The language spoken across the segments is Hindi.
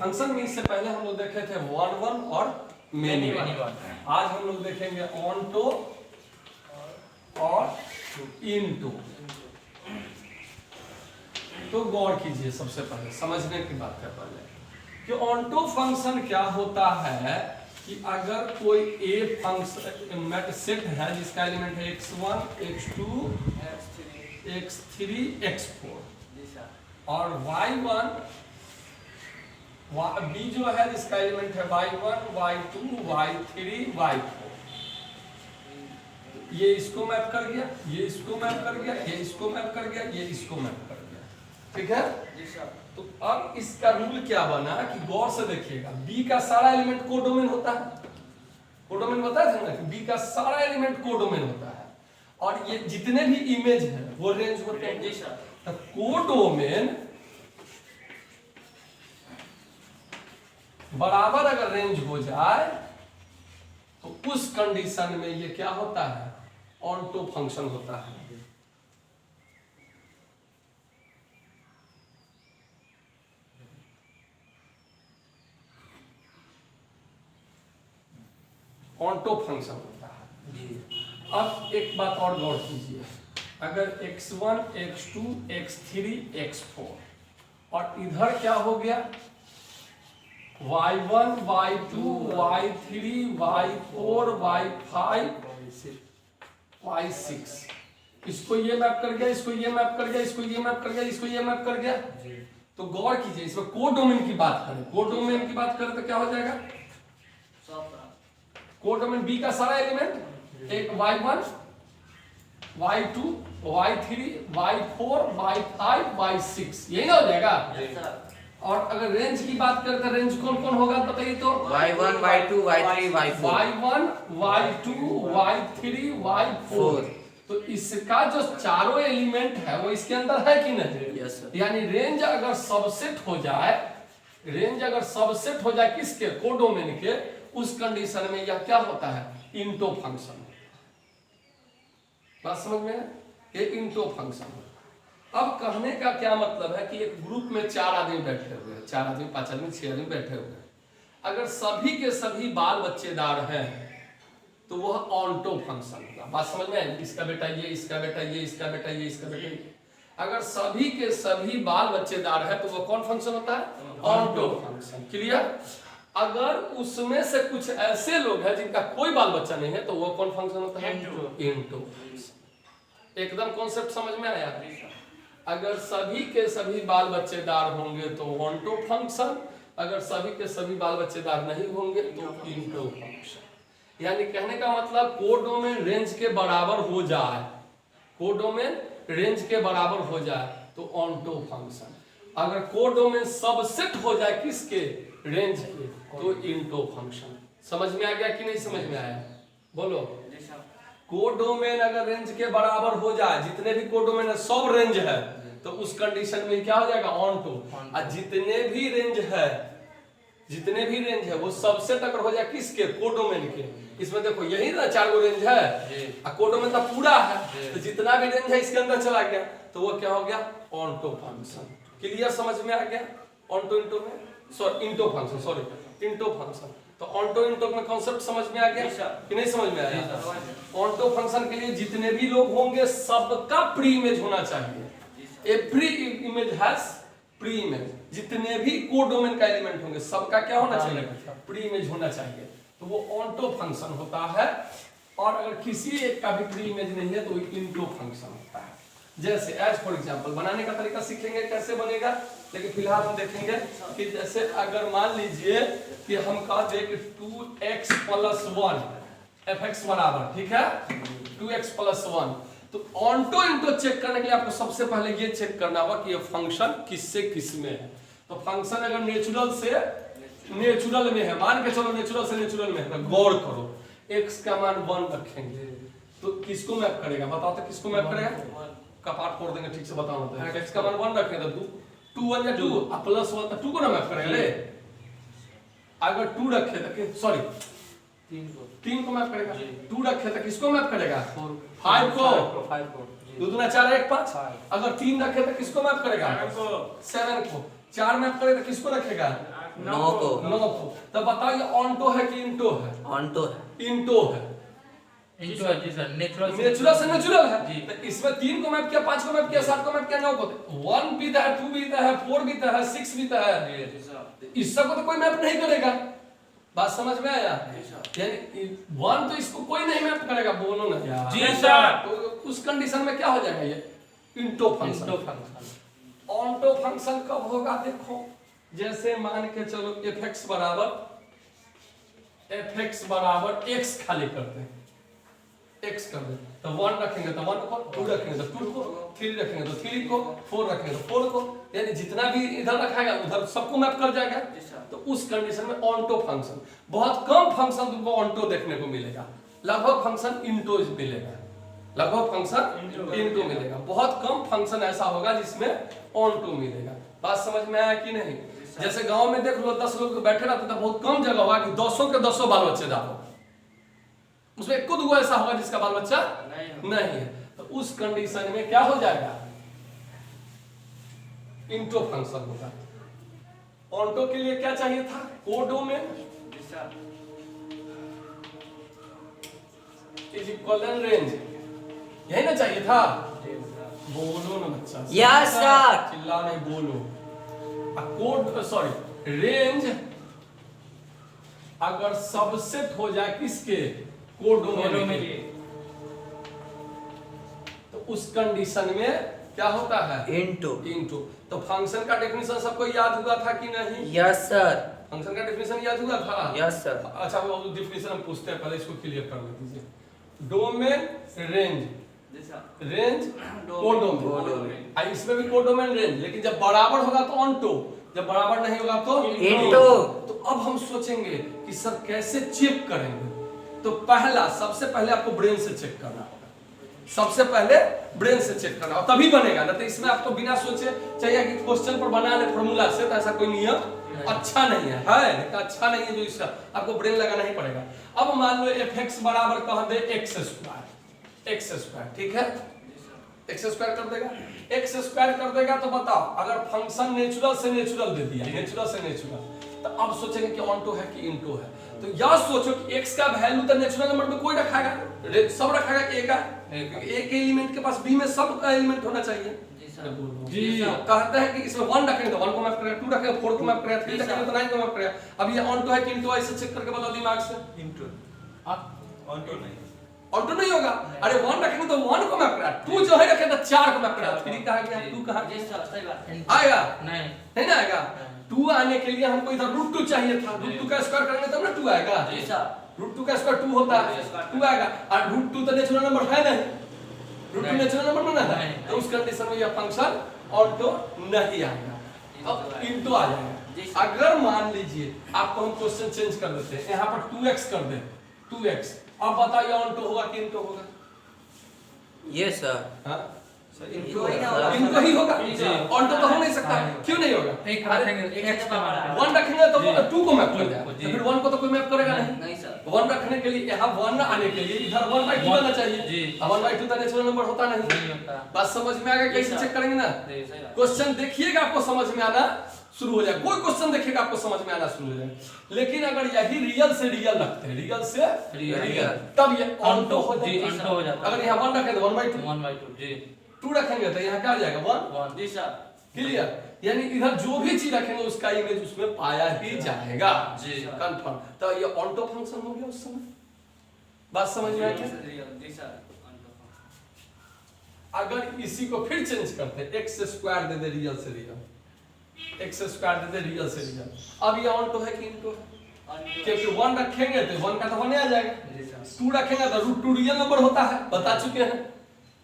फंक्शन में इससे पहले हम लोग देखे थे वन वन और मेनी वन। आज हम लोग देखेंगे ऑन टू और इनटू। तो गौर कीजिए, सबसे पहले समझने की बात है पहले कि ऑनटो फंक्शन क्या होता है कि अगर कोई ए फंक्शन सेट है जिसका एलिमेंट है x1 x2 x3 x4 और y1 b जो है जिसका एलिमेंट है y1 y2 y3 y4। ये इसको मैप कर गया, ये इसको मैप कर गया, ये इसको मैप कर गया, ये इसको मैप कर गया, ठीक है। तो अब इसका रूल क्या बना कि गौर से देखिएगा, B का सारा एलिमेंट कोडोमेन होता है। कोडोमेन बताया था ना कि B का सारा एलिमेंट कोडोमेन होता है और ये जितने भी इमेज है वो रेंज होते हैं। तो कोडोमेन बराबर अगर रेंज हो जाए तो उस कंडीशन में ये क्या होता है, ऑनटो फंक्शन होता है। ऑनटो फंक्शन होता है। अब एक बात और गौर कीजिए, अगर x1 x2 x3 x4 और इधर क्या हो गया y1 y2 y3 y4 y5 y6, इसको ये मैप कर गया, इसको ये मैप कर गया, इसको ये मैप कर गया, इसको ये मैप कर गया। तो गौर कीजिए, इसमें कोडोमेन की बात करें, कोडोमेन की बात करें तो क्या हो जाएगा, कोडोमेन B का सारा एलिमेंट एक y1 y2 y3 y4 y5 y6 यही हो जाएगा। और अगर रेंज की बात करें तो रेंज कौन कौन होगा बताइए तो, y1 y2 y3 y4 y1 y2 y3 y4। तो इसका जो चारों एलिमेंट है वो इसके अंदर है कि नहीं। Yes sir. यानी रेंज अगर सबसेट हो जाए, रेंज अगर सबसेट हो जाए किसके, कोडोमेन के, उस कंडीशन में यह क्या होता है, इंटो फंक्शन। बात समझ में है, ये इंटो फंक्शन। अब कहने का क्या मतलब है कि एक ग्रुप में 4 आदमी बैठे हुए हैं, 4 आदमी 5 आदमी 6 आदमी बैठे हुए हैं, अगर सभी के सभी बाल बच्चेदार हैं तो वह ऑनटो फंक्शन होगा। बात समझ में है, इसका बेटा ये, इसका बेटा ये, इसका बेटा ये, इसका बेटा ये। अगर सभी के सभी बाल बच्चेदार है तो वह कौन फंक्शन होता है, ऑनटो फंक्शन। क्लियर। अगर उसमें से कुछ ऐसे लोग हैं जिनका कोई बाल बच्चा नहीं है तो वो कौन फंक्शन होता है, इनटू। एकदम कॉन्सेप्ट समझ में आया। अगर सभी के सभी बाल बच्चेदार होंगे तो ऑनटो फंक्शन, अगर सभी के सभी बाल बच्चेदार नहीं होंगे तो इनटो फंक्शन। यानी कहने का मतलब कोडोमेन रेंज के बराबर हो जाए, कोडोमेन रेंज के बराबर हो जाए तो ऑनटो फंक्शन। अगर कोडोमेन सबसेट हो जाए किसके, रेंज के, तो इनटो फंक्शन। समझ में आ गया कि नहीं समझ में आया, बोलो। कोडोमेन अगर रेंज के बराबर हो जाए, जितने भी कोडोमेन है सब रेंज है, तो उस कंडीशन में क्या हो जाएगा, ऑनटो। और जितने भी रेंज है, जितने भी रेंज है वो सबसेट अगर हो जाए किसके, कोडोमेन के। इसमें देखो यही ना 4 गो रेंज है और कोडोमेन तो पूरा है, तो जितना भी रेंज है इसके अंदर चला गया तो वो क्या हो गया, ऑनटो फंक्शन। क्लियर, समझ में आ गया। ऑनटो इंटो में sorry into function, sorry into function. तो ऑनटो इंटो में कॉन्सेप्ट समझ में आ गया कि नहीं समझ में आया। ऑनटो फंक्शन के लिए जितने भी लोग होंगे सबका प्री इमेज होना चाहिए। Every image has pre image. जितने भी कोडोमेन का एलिमेंट होंगे सबका क्या होना चाहिए, प्री इमेज होना चाहिए। तो वो ऑनटो फंक्शन होता है। और अगर किसी एक का भी प्री इमेज नहीं है तो इंटो फंक्शन होता है। जैसे एज फॉर एग्जांपल, बनाने का तरीका सीखेंगे कैसे बनेगा, लेकिन फिलहाल हम देखेंगे कि जैसे अगर मान लीजिए कि हम कह दें कि 2x + 1 fx बराबर, ठीक है, 2x + 1। तो ऑनटो इंटो चेक करने के लिए आपको सबसे पहले ये चेक करना होगा कि ये फंक्शन किससे किस में है। तो फंक्शन अगर नेचुरल से नेचुरल में है, मान के चलो नेचुरल से नेचुरल में है, तो गौर करो x का मान 1 रखेंगे तो किसको मैप करेगा, बताओ तो किसको मैप करेगा। कपाट फोड़ देंगे, ठीक से बताओ तो x का मान 1 रखेंगे तो 2 1 या 2 +1 तो 2 को ना मैप करेगा रे। अगर 2 रखे तो सॉरी 3 को मैप करेगा, 2 रखे तो किसको मैप करेगा, 5 को, 2 दूना 4 1 5। अगर 3 रखे तो किसको मैप करेगा, 7 को। 4 मैप करेगा तो किसको रखेगा, 9 को 9 को। तो बताओ ये ऑन्टो है कि इंटो है? ऑन्टो है। इंटो है। इंटो है जी सर, नेचुरल से नेचुरल है जी। तो इसमें 3 को मैप किया, 5 को मैप किया, 7 को मैप किया, 9 को। 1 भी है, 2 भी है, 4 भी है, 6 भी है। इस सब को तो कोई मैप नहीं करेगा। बात समझ में आया? यानी 1 तो इसको कोई नहीं मैप करेगा, बोलो ना यार। जी सर। तो उस कंडीशन में क्या हो जाएगा ये? Into function. Into function. Onto function कब होगा? देखो जैसे मान के चलो fx बराबर x खाली करते हैं, x कर दे तो 1 रखेंगे तो 1 को, 2 रखेंगे तो 2 को, 3 रखेंगे तो 3 को, 4 रखेंगे तो 4 को, यानी जितना भी इधर रखाएगा उधर सबको मैप कर जाएगा। तो उस कंडीशन में ऑन्टो फंक्शन, बहुत कम फंक्शन तुमको ऑन्टो देखने को मिलेगा, लगभग फंक्शन इंटो मिलेगा, लगभग फंक्शन इंटो मिलेगा। बहुत कम फंक्शन ऐसा होगा जिसमें ऑन्टो मिलेगा। बात समझ में आया कि नहीं? जैसे गांव में देख लो 10 लोग बैठे रहते तो बहुत कम जगह होगा कि 200 के 200 बाल बच्चे डालो, उसमें एक दो ऐसा होगा जिसका बाल बच्चा नहीं है। तो उस कंडीशन में क्या हो जाएगा? इंटो फंक्शन होगा। ऑन्टो के लिए क्या चाहिए था? Codomain is equal to range, यही ना चाहिए था? बोलो ना बच्चा। Yes sir. चिल्ला नहीं, बोलो। कोड सॉरी रेंज अगर सबसेट हो जाए किसके? कोडोमेन में, तो उस कंडीशन में क्या होता है? इंटो। इंटो। तो फंक्शन का डेफिनेशन सबको याद हुआ था कि नहीं? Yes sir. फंक्शन का डेफिनेशन याद हुआ था? Yes sir. अच्छा वो डेफिनेशन हम पूछते हैं, पहले इसको क्लियर करने दीजिए। डोमेन रेंज, रेंज कोडोमेन, इसमें भी कोडोमेन रेंज, लेकिन जब बराबर होगा तो ऑन्टो, जब बराबर नहीं होगा तो इंटो। तो अब हम सोचेंगे कि सर कैसे चेक करेंगे? तो पहला सबसे पहले आपको ब्रेन से चेक करना होगा, सबसे पहले ब्रेन से चेक करना तभी बनेगा। ना तो इसमें आपको बिना सोचे चाहिए कि क्वेश्चन पर बना ले फॉर्मूला से, तो ऐसा कोई नियम अच्छा नहीं है, लेकिन अच्छा नहीं है जो इसका आपको ब्रेन लगाना ही पड़ेगा। अब मान लो fx बराबर कह दे x स्क्वायर, ठीक है? x स्क्वायर कर देगा, x स्क्वायर कर देगा तो बताओ अगर फंक्शन नेचुरल से नेचुरल दे दिया, नेचुरल से नेचुरल, तो अब सोचेंगे कि ऑन्टो है कि इंटो है। तो यह सोचो कि x का वैल्यू तो नेचुरल नंबर में कोई रखाएगा, सब रखाएगा कि a के एलिमेंट के पास b में सब का एलिमेंट होना चाहिए जी। कहते हैं कि इसमें 1 रखेंगे तो 1 को मैप करेगा, 2 रखेंगे 4 को मैप करेगा, 3 रखेंगे तो 9 को मैप करेगा। अब ये ऑन्टो है कि इंटो है, इसे चेक करके बताओ दिमाग से। इंटो। ऑन्टो नहीं, ऑन्टो नहीं होगा। अरे 1 रखेंगे तो 1 को मैप करेगा, 2 जो है रखे तो 4 को मैप करेगा, 3 कहां गया, 2 कहां गया? आएगा नहीं ना आएगा। 2 आने के लिए हमको इधर √2 चाहिए था, √2 का स्क्वायर करेंगे तब ना 2 आएगा। √2 का स्क्वायर 2 होता है, 2 आएगा। और √2 तो नेचुरल नंबर है नहीं, √2 नेचुरल नंबर में ना है, तो उस कंडीशन में यह फंक्शन ऑन्टो नहीं आएगा, अब इंटो आ जाएगा। अगर मान लीजिए आपको हम क्वेश्चन चेंज कर देते हैं, यहाँ पर 2x कर दे, 2x, अब बताइए ऑन्टो होगा कि इंटो होगा? Yes sir. हाँ इंटो इनको ही होगा, ऑन्टो तो हो नहीं सकता। क्यों नहीं होगा? एक रखेंगे x का मान 1 रखेंगे तो 2 को मैप कर देगा, तो फिर 1 को तो कोई मैप करेगा नहीं। 1 रखने के लिए यहाँ 1 आने के लिए इधर 1/2 आना चाहिए, अब 1/2 तो नेचुरल नंबर होता नहीं। बात समझ में आ गया? कैसे चेक करेंगे ना? क्वेश्चन देखिएगा आपको समझ में आना शुरू हो जाए, कोई क्वेश्चन देखिएगा आपको समझ में आना शुरू हो जाए। लेकिन अगर यही रियल से रियल रखते हैं, रियल से रियल, तब ये ऑन्टो हो जाता है। अगर यहाँ 1 रखें तो 1/2 जी, 2 रखेंगे तो यहाँ क्या हो जाएगा? 1 जी सर। क्लियर? यानी इधर जो भी चीज रखेंगे उसका इमेज उसमें पाया ही जाएगा जी, कंफर्म। तो ये ऑन्टो फंक्शन हो गया उस समय। बात समझ में आई क्या? अगर इसी को फिर चेंज करते, x स्क्वायर दे दे रियल से रियल, x स्क्वायर दे दे रियल से रियल, अब ये ऑन्टो है कि इंटो है? क्योंकि 1 रखेंगे तो 1 का तो 1 आ जाएगा, 2 रखेंगे तो √2 रियल नंबर होता है, बता चुके हैं।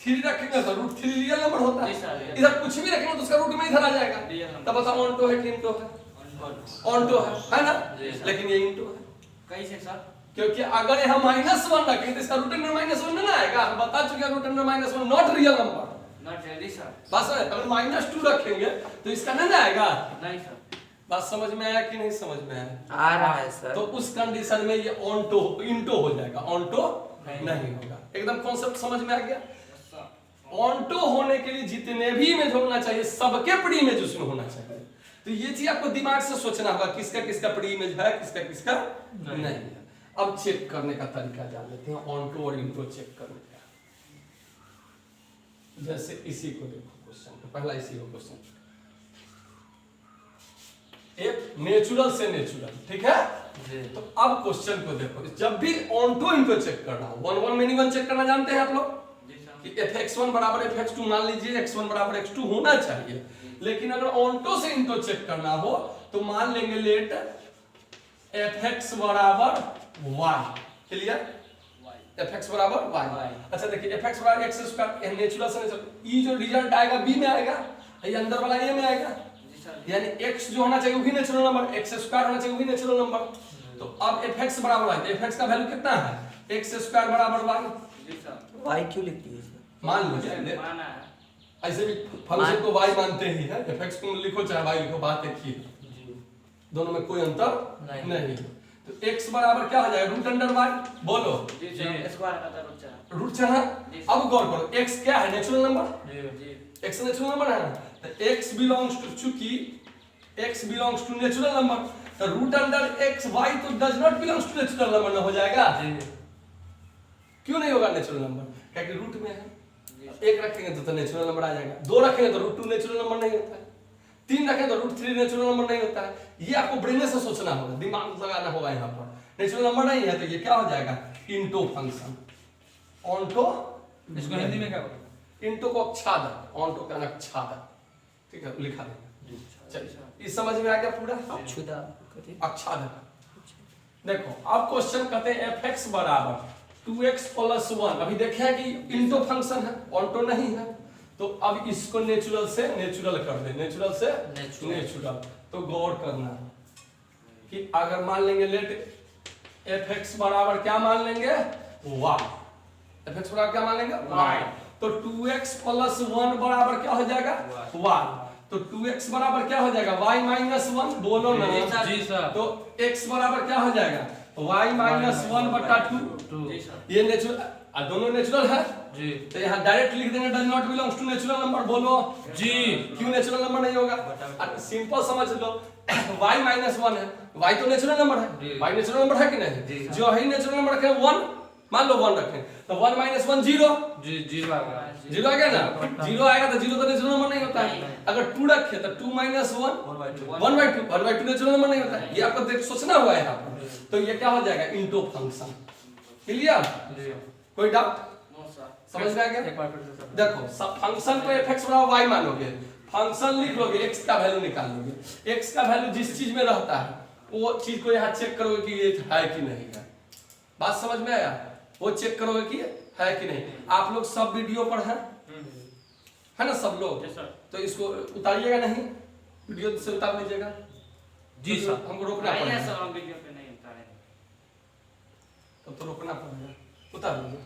3 रखेंगे तो √3 रियल नंबर होता है, इधर कुछ भी रखेंगे तो उसका रूट में इधर आ जाएगा। तब बताओ ऑन्टो है कि इंटो है? ऑन्टो है ना? लेकिन ये इंटो है। कैसे सर? क्योंकि अगर यहाँ -1 रखेंगे तो इसका रूट अंडर -1 ना आएगा, हम बता चुके हैं root under -1 not real number. बस अगर -2 रखेंगे तो इसका नहीं आएगा। नहीं सर। बात समझ में आया कि नहीं समझ में आया? आ रहा है सर। तो उस कंडीशन में ये ऑन्टो इंटो हो जाएगा, ऑन्टो नहीं होगा। एकदम कॉन्सेप्ट समझ में आ गया? ऑन्टो होने के लिए जितने भी इमेज होना चाहिए सबके प्री इमेज उसमें होना चाहिए। तो ये चीज आपको दिमाग से सोचना होगा, किसका किसका प्री इमेज है, किसका किसका नहीं है। अब चेक करने का तरीका जान लेते हैं, ऑनटो और इंटो चेक करने का। जैसे इसी को देखो क्वेश्चन, पहला इसी को क्वेश्चन, एक नेचुरल से नेचुरल, ठीक है। तो अब क्वेश्चन को देखो, जब भी ऑनटो इंटो चेक करना हो, 1 1 मिनी 1 चेक करना जानते हैं आप लोग कि fx1 बराबर fx2, मान लीजिए x1 बराबर x2 होना चाहिए। लेकिन अगर ऑनटो से इंटो चेक करना हो तो मान लेंगे लेट fx बराबर y, क्लियर, fx बराबर y। अच्छा देखिए fx बराबर x स्क्वायर, नेचुरल से नेचुरल, ये जो रिजल्ट आएगा b में आएगा, ये अंदर वाला a में आएगा, यानी x जो होना चाहिए वही नेचुरल नंबर, x स्क्वायर होना चाहिए वही नेचुरल नंबर। तो अब fx बराबर y, तो fx का वैल्यू कितना है, x स्क्वायर बराबर y। वाई क्यों लिख दिए सर? मान लो ऐसे भी फंक्शन को y मानते ही है, fx तुम लिखो चाहे y लिखो, बात एक ही है, दोनों में कोई अंतर नहीं। तो x बराबर क्या हो जाएगा, रूट अंडर y, बोलो रूट चढ़ा। अब गौर करो, x क्या है, natural number, x natural number है ना, तो x बिलोंग्स टू, चूंकि x belongs to natural number, तो रूट अंडर x y तो does not belongs to natural number, ना हो जाएगा, क्यों नहीं होगा नेचुरल नंबर, क्योंकि रूट में है। एक रखेंगे तो नेचुरल नंबर आ जाएगा, 2 रखेंगे तो रूट 2 नेचुरल नंबर नहीं होता है, 3 रखेंगे तो रूट 3 नेचुरल नंबर नहीं होता है। ये आपको ब्रेन से सोचना होगा, दिमाग लगाना होगा, यहाँ पर नेचुरल नंबर नहीं है तो ये क्या हो जाएगा, इंटो फंक्शन, ऑनटो, इसको हिंदी में क्या बोलते हैं? इंटो को आच्छादन, ऑनटो का आच्छादन, ठीक है, लिखा देंगे। चलिए इस समझ में आ गया पूरा, अक्षुदा आच्छादन। देखो अब क्वेश्चन कहते हैं fx बराबर 2x + 1, अभी देखे हैं कि इंटो फंक्शन है, ऑनटो नहीं है, तो अब इसको नेचुरल से नेचुरल कर दे, नेचुरल से नेचुरल। तो गौर करना कि अगर मान लेंगे लेट fx बराबर क्या मान लेंगे, y, fx बराबर क्या मान लेंगे, y, तो 2x + 1 बराबर क्या हो जाएगा, y, तो 2x बराबर क्या हो जाएगा, y - 1, बोलो ना जी सर। तो x बराबर क्या हो जाएगा, y - 1/2, ये नेचुरल, दोनों नेचुरल है जी, तो यहाँ डायरेक्ट लिख देंगे does not belongs to natural number, बोलो जी, क्यों नेचुरल नंबर नहीं होगा, सिंपल समझ लो, y - 1 है, y तो नेचुरल नंबर है, y नेचुरल नंबर है कि नहीं, जो है नेचुरल नंबर रखें 1, मान लो 1 रखें, तो 1 - 1 0, जी, जीरो आ गया। 0 आ गया ना, 0 आएगा तो 0 तो नेचुरल नंबर नहीं होता है। अगर 2 रखे तो 2 - 1 1/2 नेचुरल नंबर नहीं होता है। ये आपको देख सोचना हुआ है यहाँ पर। तो ये क्या हो जाएगा, इंटो फंक्शन, क्लियर, कोई डाउट, समझ में आ गया। एक बार फिर से सर। देखो सब फंक्शन को fx बराबर y मानोगे, फंक्शन लिख लोगे, x का वैल्यू निकाल लोगे, x का वैल्यू जिस चीज में रहता है वो चीज को यहाँ चेक करोगे कि ये है कि नहीं है, बात समझ में आया, वो चेक करोगे कि है कि नहीं। आप लोग सब वीडियो पर हैं, है ना सब लोग, तो इसको उतारिएगा नहीं, वीडियो से उतार लीजिएगा, जी सर। हमको रोकना पड़ेगा, तो रोकना पड़ेगा, उतार लीजिए।